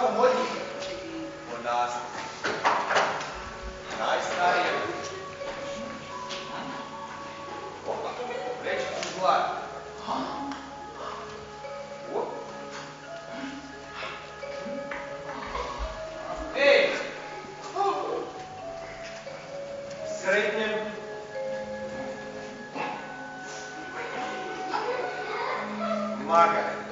kako hodnik od nas. Najstarije kuće. Opa, reći ću gvar. Ej! Sretnem. Magar.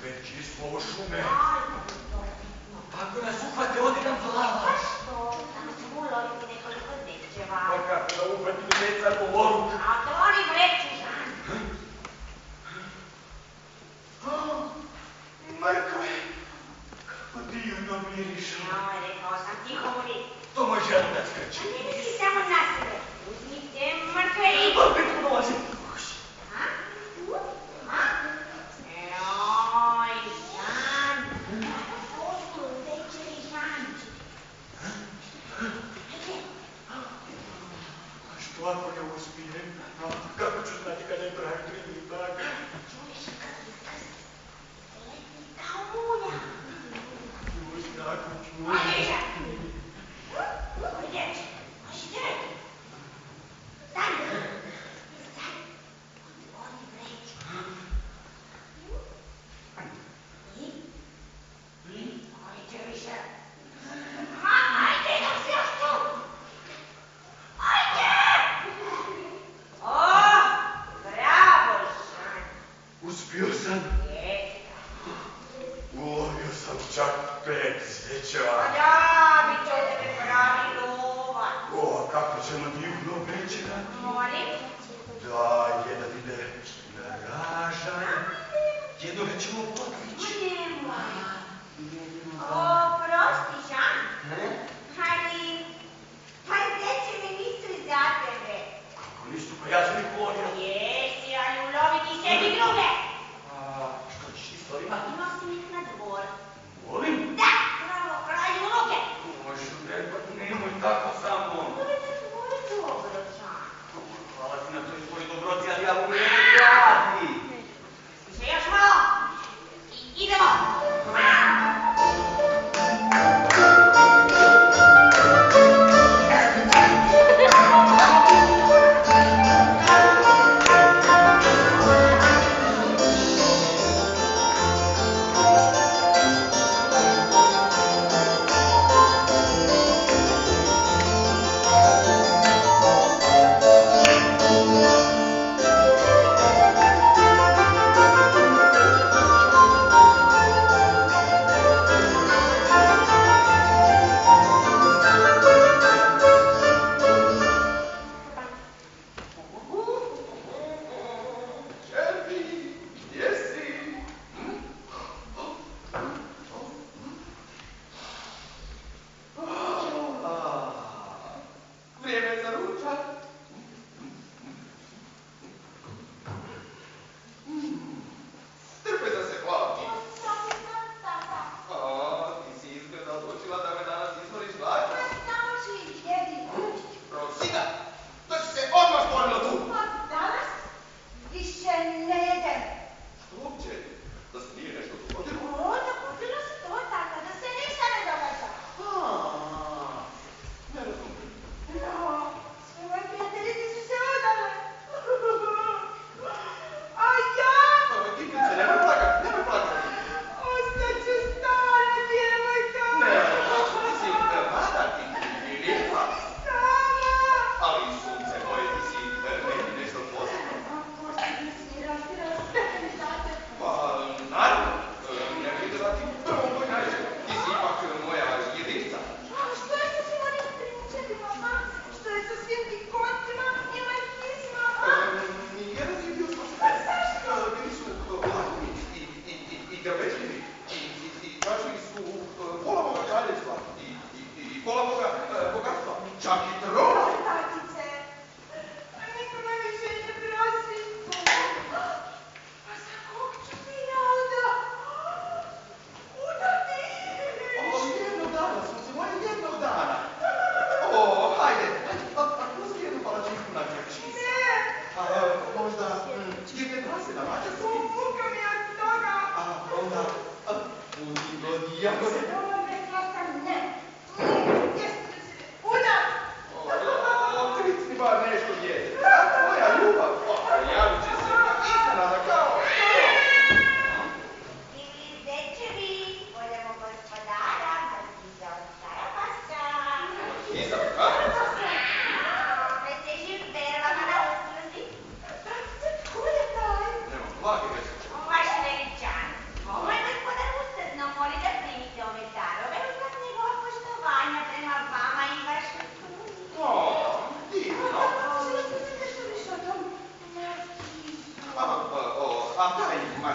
Već ispovo šume. Ajde. Ako nas uhvate, ode nam plavaš. Što? Tamo ćemo uloviti nekoliko dečeva. Pa kako da uhvati deca po voru? A otvori vreću, Žan. Mrkve, kako divno miriše. Joj, rekao sam tiho budi. To moj želudac krči. A ne misli samo na sebe. Uzmite mrkve i... Opet pomozi. A? A? Joj, Žan. To su večeri, Žan. Ajde. A što ako ne uspijem? Kako ću znati kada je pravi trenutak? Čuješ kad iskaz? Leti kao mulja. Čuj, tako čuj. Ajde, Žan. Ajde. Ajde. Stani. Stani. Otvori vreću. I? Ajde više. Ajde, dok si još tu. Ajde! O, bravo, Žan. Uspio sam. Jesi. Ulovio sam čak 5 zečeva. A ja bi to tebe pravi lovac. O, kako ćemo divno večerati. Molim? Da, jedan ide na ražaj, jednoga ćemo podvići. Nemoj. Oprosti, Žan. Ali, pa dečevi nisu za tebe. Kako nisu, pa ja sam ih volio. Jesi, ali uloviti sebi druge. A što ćeš ti s ovima? Nosim ih na dvor. Volim? Da, pravo, kralju ruke. Može, pa nemoj tako sa mnom. To je za tvoje dobro, Žan. Hvala ti na toj tvojoj dobroci, ali ja mogu nemoj radi. Stiže još malo. Idemo.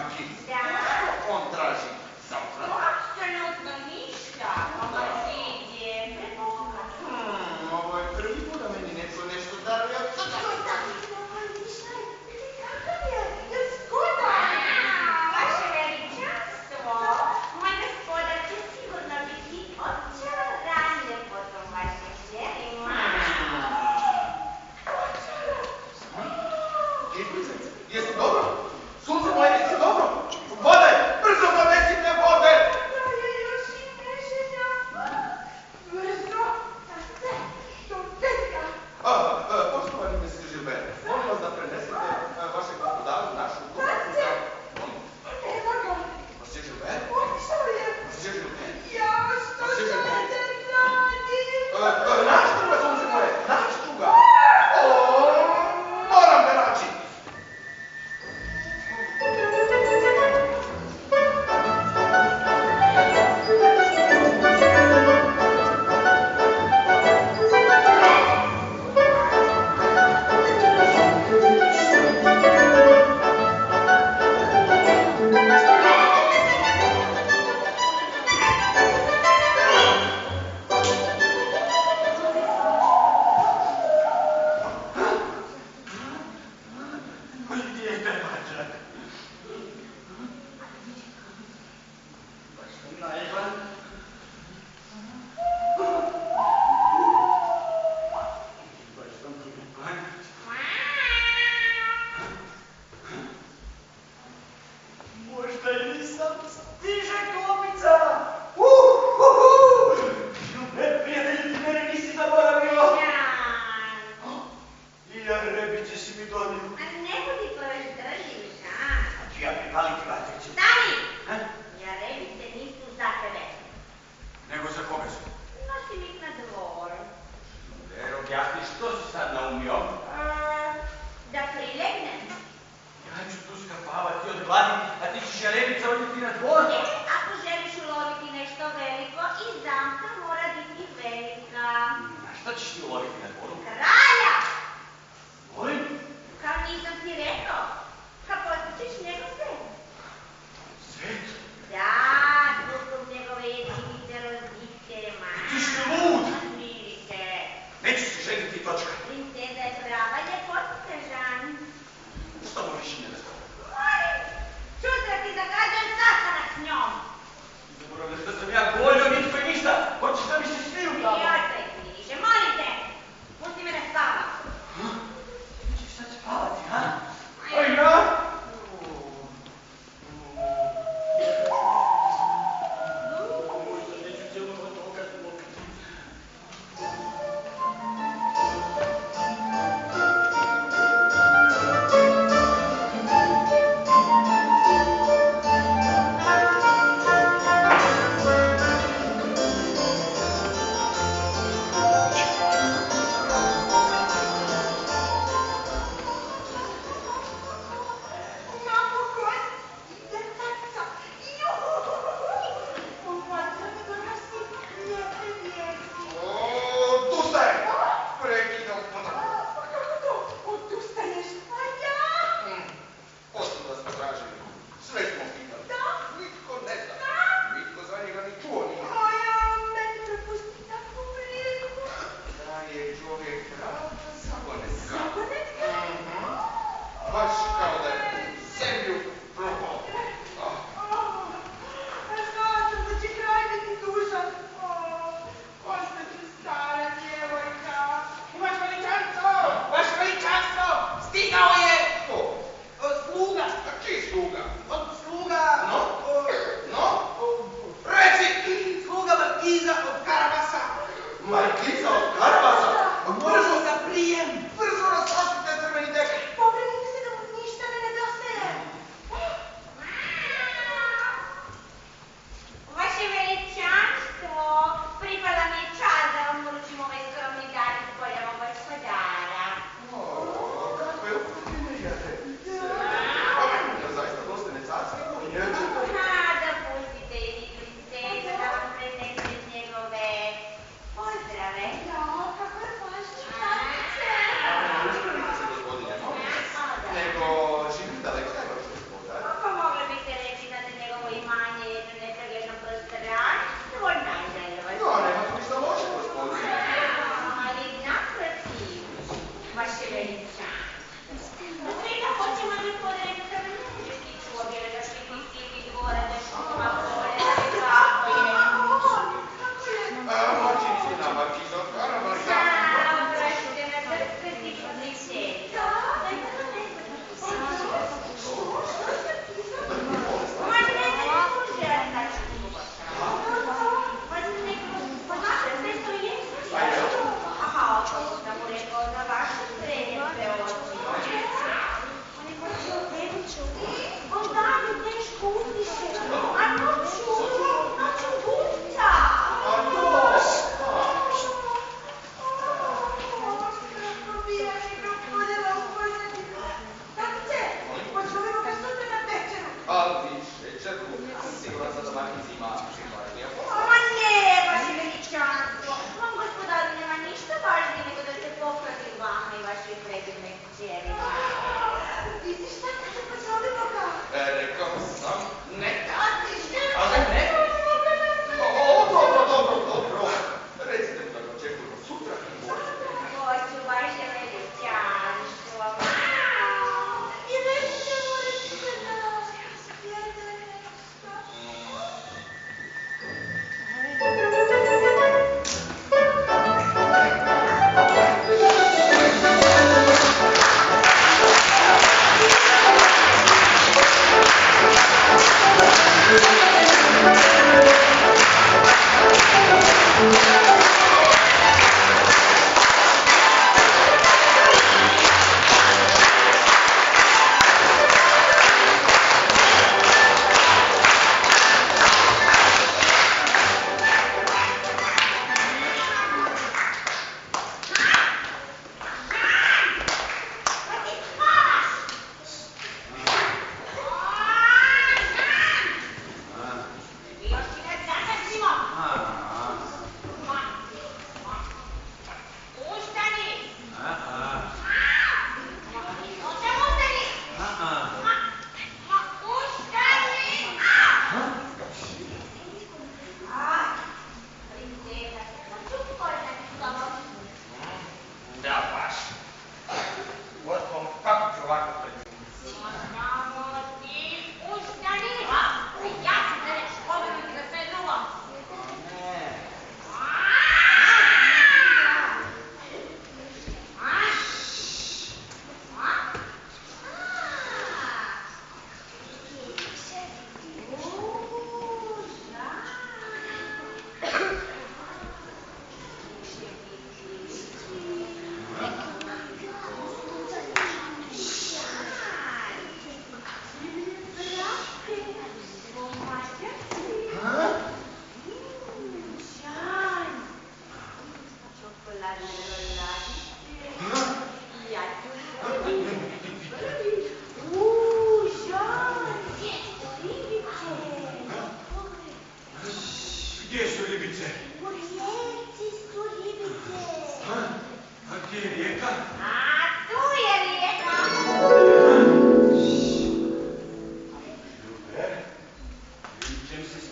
Markiz. Da. Što on traži zapravo? Apsolutno ništa. Ovo židje, prebogat. Ovo je prvi put da meni neko nešto daruje. Vaše veličanstvo, moj gospodar će sigurno biti očaran ljepotom vašim želima. Jesi dobro? Sunce moje, jesi dobro? Vode! Brzo donesite vode! Još i neželja. Brzo, da se do petka. Poštovani mr. Gilbert, molim vas da prenesete vašeg gospodaru našu kuću za... Evo ga. Mr. Gilbert? Otišao je. Mr. Gilbert? Ja, što ćete raditi? Naću ga, sunce moje, naću ga! Moram ga naći! Gdje je taj mačak? Baš sam naivan. Baš sam glupan. Možda i nisam. Stiže klopica! Žilbert, prijatelju, ti mene nisi zaboravio. I ja rebiće si mi donio. A ne budi poždržiš, a? Ću ja pripaliti vatreće. Stani! Ha? Ja rebice nisu za tebe. Nego za koga su? Nosim ih na dvor. Ver, objasni što si sad naumio. Da prilegnem. Ja ću tu skapavati od gladi, a ti ćeš jarebica odjeti na dvor. Ako želiš uloviti nešto veliko, i zamka mora biti velika. A šta ćeš ti uloviti na dvoru? Kralja! Molim? Kao nisam ti rekao. Ka postićeš njegov svet. Svet? Da, suprug njegove jedinice rozbitke, Ti si lud! Smiri se. Neću se ženiti, točka. Princeza je prava ljepotica, Žan. Što možeš i ne da stoji? Molim, sutra ti zagađam sastanak s njom. Zaboravljaš da sam ja govorio, nitko i ništa. Hoćeš da mi se smiju tamo? I očaj ti više, molim te. Pusti me da spavam. Ćeš sad spavati, ha? A ja? Možda neću cijelog otoka zbogati. Napokon, ide taca. Uvaca mi donosi lijepe vijesti. Odustaj! Prekidam kontakt. Pa kako to? Odustaješ? A ja? Pošto da smo tražili. Sve smo pitali. Da? Nitko ne zna. Da? Nitko za njega ni čuo nije. A ja, meni prepusti takvu priliku. Da je čovjek rad zagonetka. Zagonetka? Baš kao da je zemlju propao. Znala sam da će kraj biti dužan. Ostaću stara djevojka. Vaš veličanstvo, stigao je Ko? sluga, A čiji sluga? sluga, No? No? Reci! sluga markiza od Karabasa. Markiza od Karabasa? Brzo za prijem. Brzo rasašite crveni dekli. Pobrinite se da mu ništa ne nedostaje. Vaše veličanstvo, pripada mi je čast da vam uručim ovaj skromni dar iz polja mog gospodara. Kakve uprotine jate. Zaista dostane carski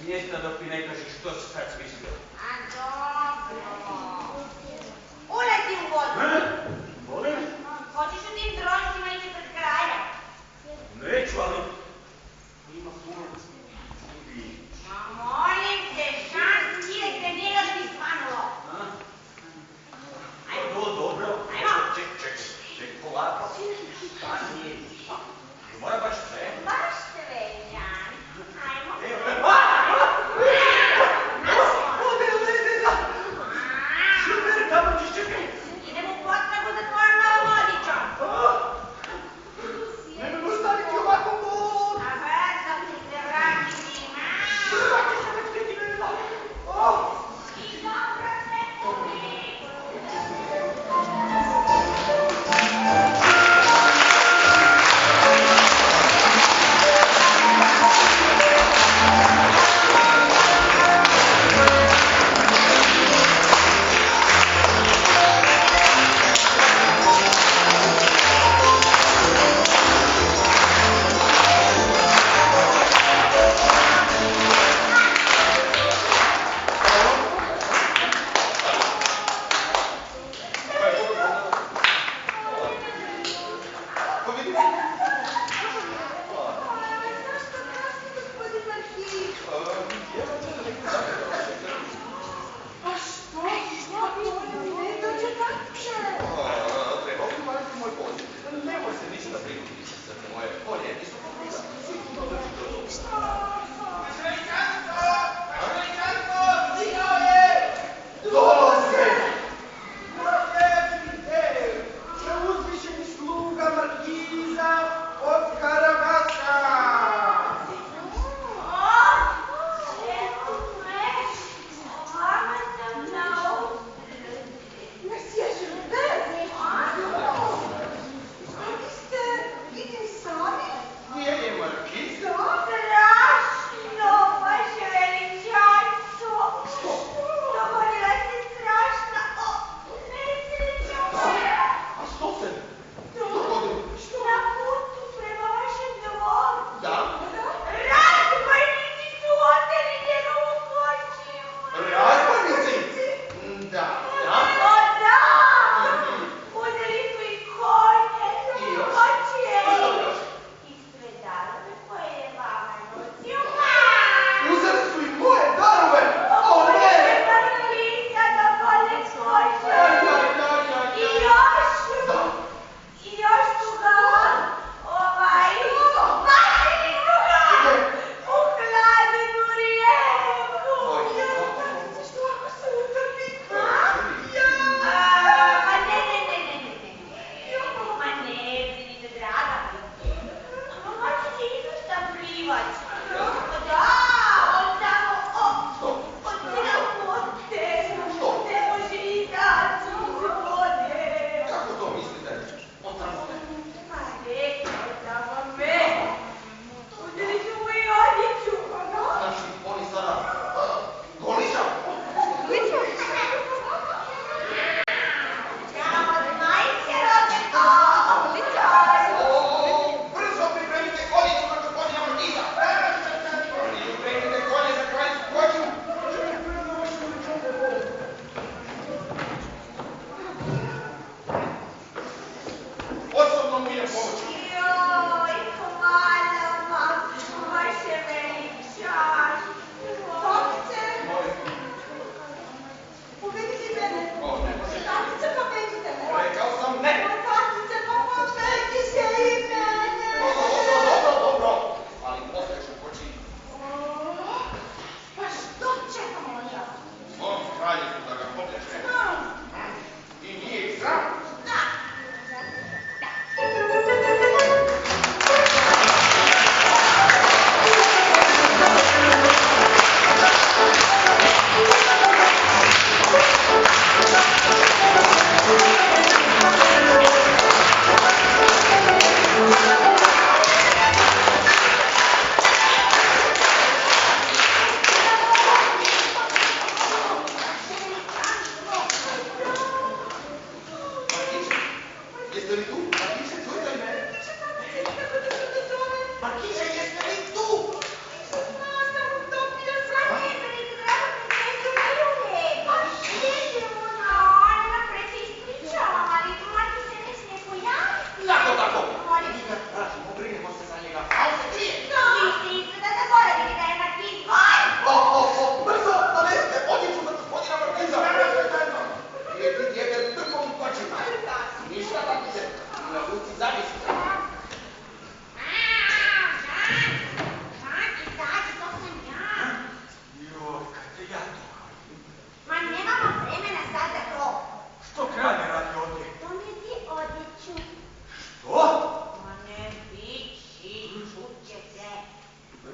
mjesta dok mi ne kažeš što si sad smislio. A dobro. Uleti u vodu. Volim? Hoćeš u tim drošcima ići pred kraja? Neću, ali ima puno ljudi. Ma molim te, šans, nije se njega da bi svanulo. Ajmo. To dobro. Ajmo. Ček, polako. Stani. Mora baš sve. Baš sve, Jan. Ajmo. Super, tamo ćeš čekaj. Idemo u potragu za tvojom novom vodičom. Nemojmo staviti ovako vod. A brzo ću se vratiti. Vrati se već neki ne da. I dobro se povedu.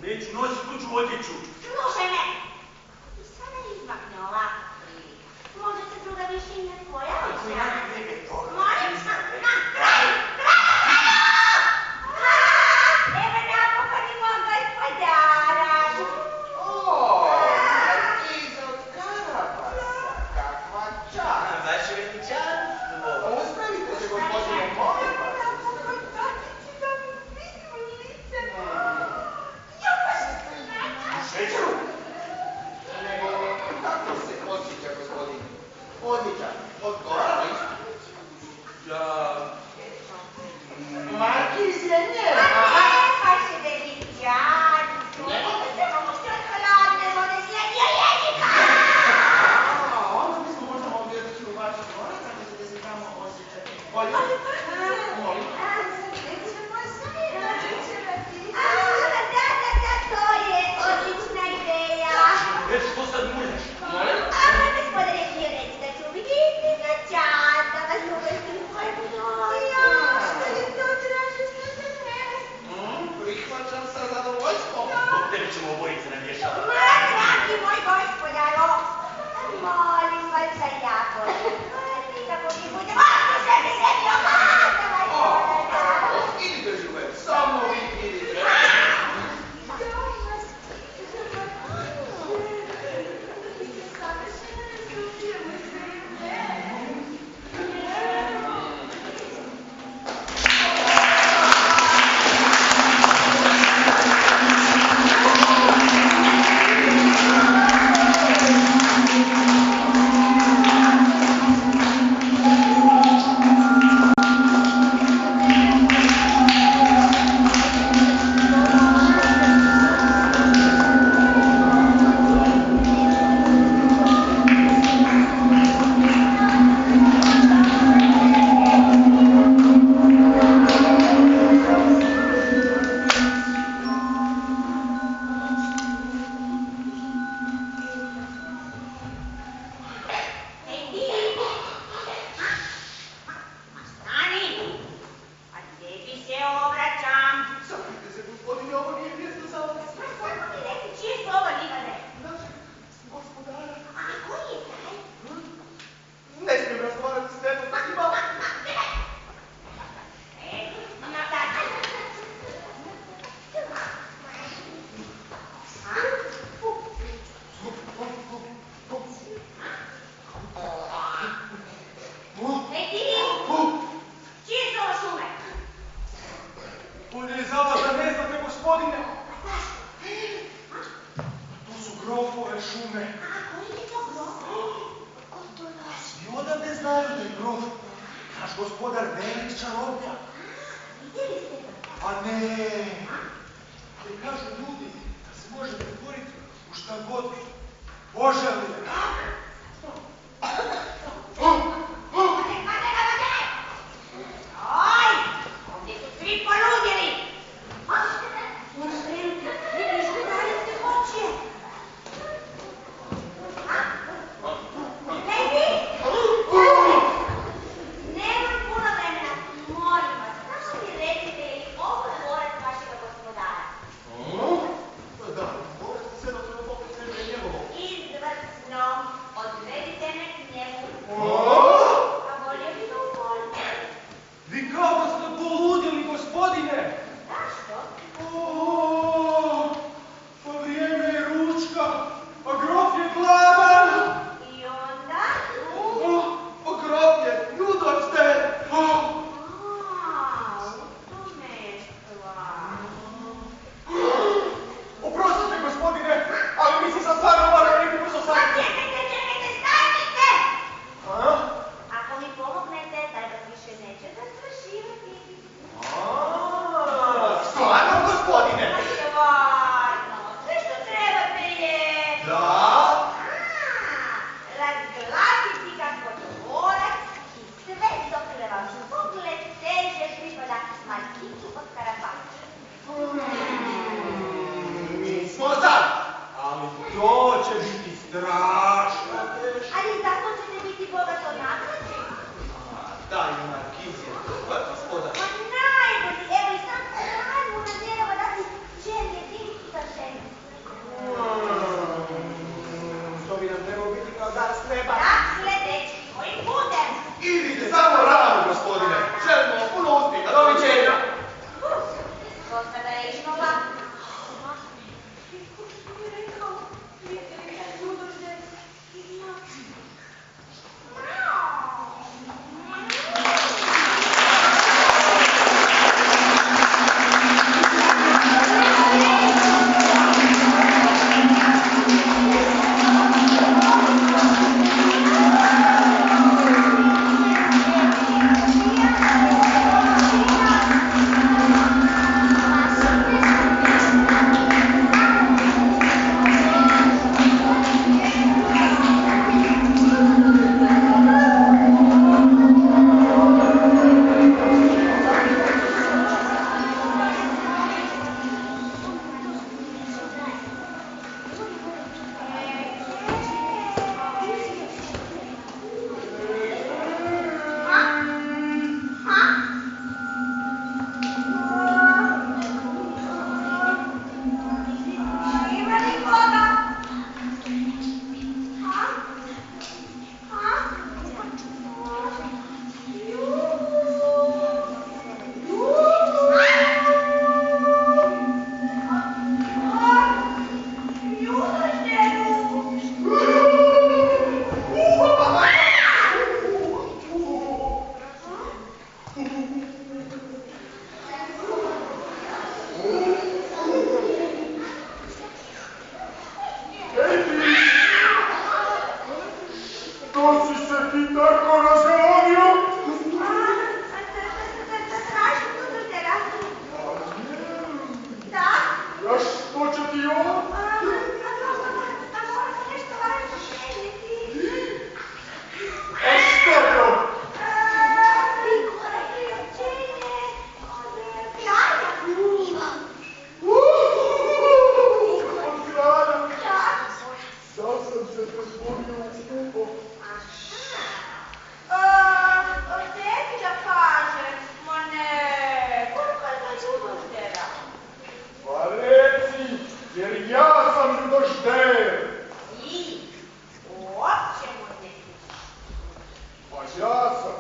Neću nositi tuđu odjeću. Slušaj me! I sada izmakne ovakva prilika. Možda se druga više i ne pojavi. Ako ja ne tebe dobro. Molim? Kraj! Evo napokon i mog gospodara. Markiza od Karabasa, kakva čast. Vaše veličanstvo. Uspravite se, gospodine, molim vas. Šećeru! Kako se osjeća, gospodine? Odličan. Odgovara li? Markiz je njena. Pa se veličanstvo. Onda se moguće od hladne vode slijedio jezika. Onda bismo možda mogli otići u vašu dvorac, ako ćete se tamo osjećati bolje. Molim. Da, to je odlična ideja. Već što sad mužeš? A gospodine, htio reći da ću biti za čas, da vas uvesti u moj broj. Što je to traži što se treba? Prihvaćam sa zadovoljstvom. Zbog tebe ćemo obojice namješati. Ma, dragi moj gospodaro, molim vas za jako ljubavi, kako mi bude ovako sebi omazavaj kolega. Idite, Žuber, samo vi idite. Sakrite se, gospodine, ovo nije mjesto za vas. Našeg gospodara. Ne smijem razgovarati s tebom, tako malo. Bolje je za vas da ne znate, gospodine. To su grofove šume. Svi odavde znaju da je grof naš gospodar velik čarobnjak. A ne, ali kažu ljudi da se može pretvoriti u šta god poželi. Svi poludjeli! Moraš krenuti, vidiš gospodarske hoće. Nemam puno vremena, molim vas, samo mi recite je li ovo dvorac vašega gospodara? Da, morate se da to pokreće njegovo. Izvrsno. Drožder! I uopće mu ne piše. Pa ja sam.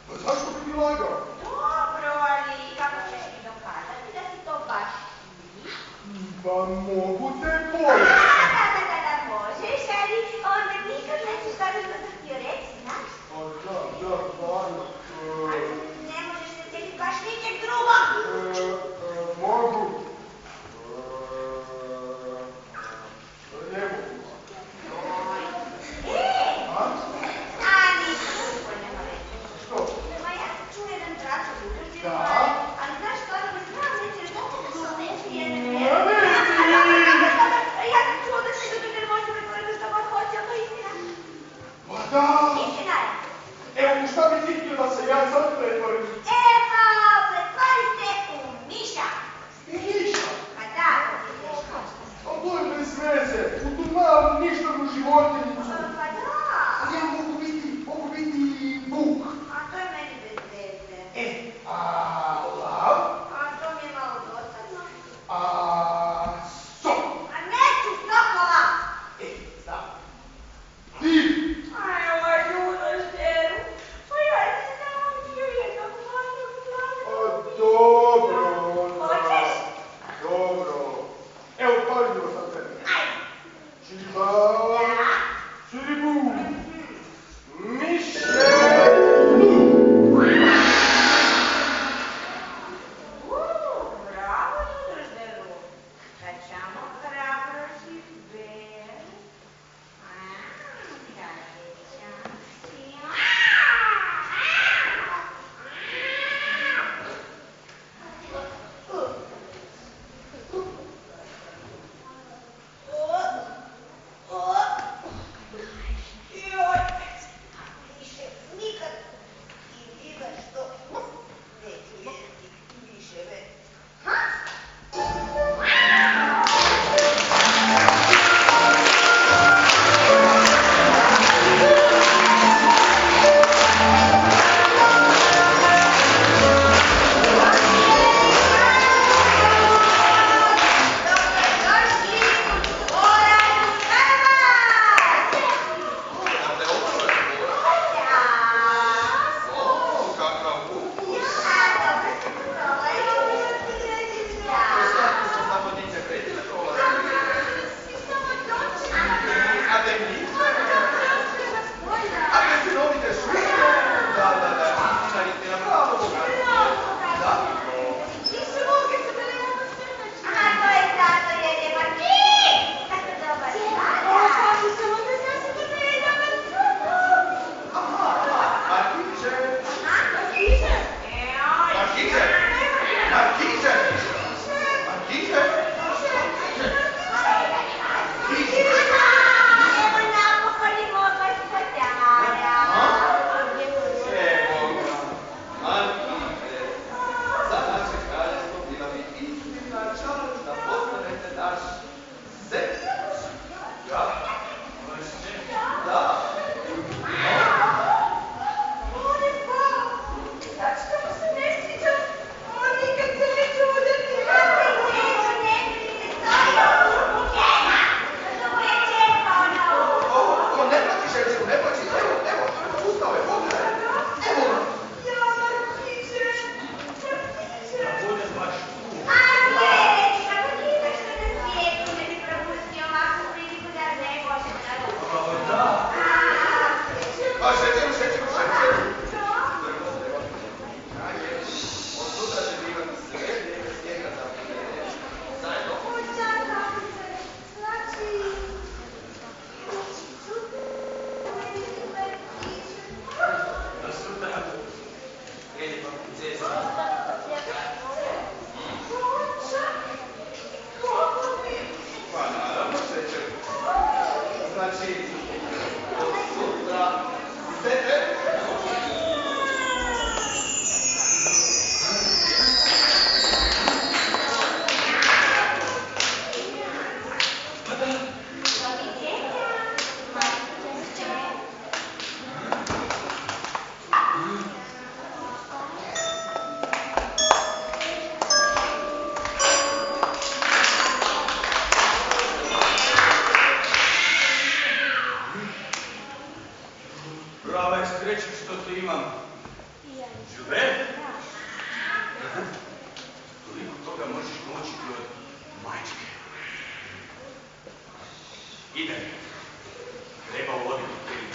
Pa zašto bi ti lagao? Dobro, ali kako ćeš mi dokazati da si to baš ti? Pa mogu te bolje. Da, možeš, ali onda nikad nećeš stvarno da ti reći, znaš? Pa da, stvarno. Ne možeš se sjetiti baš ničeg drugog. Mogu. Ne mogu. Ani drugo nema reći. Što? Ma ja sam čuo jedan tračak u kući, Da? ali znaš što, ono mi znam reći, jer tako glumeći jedne Ma ne ti! Ja sam čuo da se ljudi ne može pretvoriti što god hoće, ali to je istina. Pa da! Istina je. Evo, u šta bi ti htio da se ja sad pretvorim? Evo, pretvori se u miša. U ništa. Pa da, to ti teško. A to je bez veze. U tu malu ništavnu životinjicu. Pa da. A ja mogu biti vuk. A to je meni bez veze. A lav? A to mi je malo dosadno. A sok? A neću sokola. Znam. Ti? Aj, ovaj ljudošteru. Pa ja se naučio jednog mladog A dobro. Hoćeš? Dobro. Evo, pažljivo sad tebe. Ajde. Čiba. Da. Čiribu. Miše. Bravo, ljudošteru. Kačamo hrabrosti ber. Ide. Treba uvoditi kriv.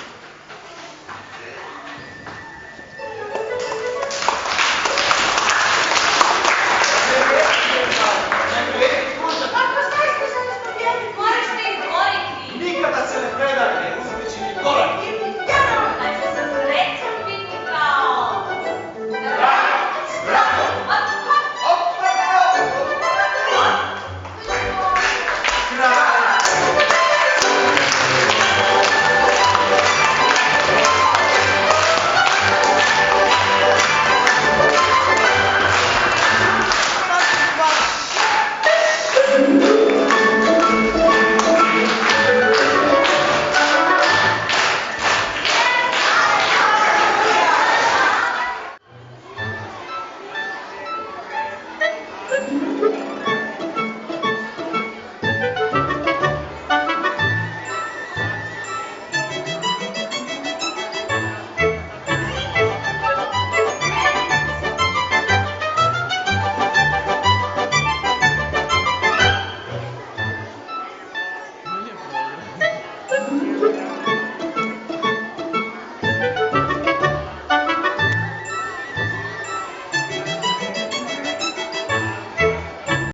Ako šta ste se ne pobjediti? Moraš te izboriti. Nikada se ne predajte, uzet će mi korak. Jano! Da će sa srećom biti kao... Thank you.